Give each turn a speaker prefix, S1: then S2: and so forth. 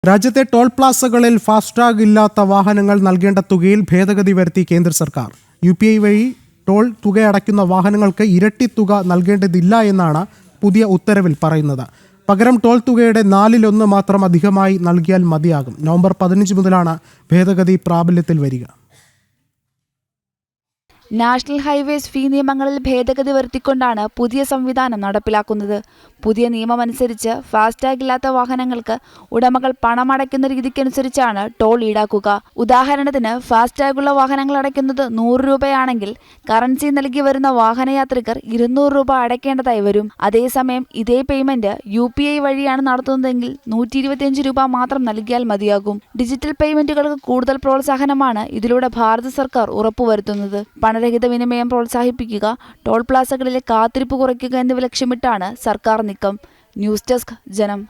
S1: രാജ്യത്തെ toll പ്ലാസകളിൽ FASTag ഇല്ലാത്ത വാഹനങ്ങൾ നൽകേണ്ട തുകയിൽ ഭേദഗതി വരുത്തി കേന്ദ്ര സർക്കാർ. UPI വഴി ടോൾ തുക അടയ്ക്കുന്ന വാഹനങ്ങൾക്ക് ഇരട്ടി തുക നൽകേണ്ടതില്ല എന്നാണ് പുതിയ ഉത്തരവിൽ പറയുന്നത്. പകരം ടോൾ തുകയുടെ 1/4 മാത്രം അധികമായി നൽകിയാൽ മതിയാകും. നവംബർ 15 മുതലാണ് ഭേദഗതി പ്രാബല്യത്തിൽ വരിക.
S2: നാഷണൽ ഹൈവേസ് ഫീ നിയമങ്ങളിൽ ഭേദഗതി വരുത്തിക്കൊണ്ടാണ് പുതിയ സംവിധാനം നടപ്പിലാക്കുന്നത്. പുതിയ നിയമമനുസരിച്ച് ഫാസ്ടാഗ് ഇല്ലാത്ത വാഹനങ്ങൾക്ക് ഉടമകൾ പണമടയ്ക്കുന്ന രീതിക്കനുസരിച്ചാണ് ടോൾ ഈടാക്കുക. ഉദാഹരണത്തിന് ഫാസ്ടാഗുള്ള വാഹനങ്ങൾ അടയ്ക്കുന്നത് 100 രൂപയാണെങ്കിൽ കറൻസി നൽകി വരുന്ന വാഹനയാത്രികർ 200 രൂപ അടയ്ക്കേണ്ടതായി വരും. അതേസമയം ഇതേ പേയ്മെന്റ് UPI വഴിയാണ് നടത്തുന്നതെങ്കിൽ 125 രൂപ മാത്രം നൽകിയാൽ മതിയാകും. ഡിജിറ്റൽ പേയ്മെന്റുകൾക്ക് കൂടുതൽ പ്രോത്സാഹനമാണ് ഇതിലൂടെ ഭാരത സർക്കാർ ഉറപ്പുവരുത്തുന്നത്. പണരഹിത വിനിമയം പ്രോത്സാഹിപ്പിക്കുക, ടോൾ പ്ലാസകളിലെ കാത്തിരിപ്പ് കുറയ്ക്കുക എന്നിവ ലക്ഷ്യമിട്ടാണ് സർക്കാർ നീക്കം. ന്യൂസ് ഡെസ്ക് ജനം.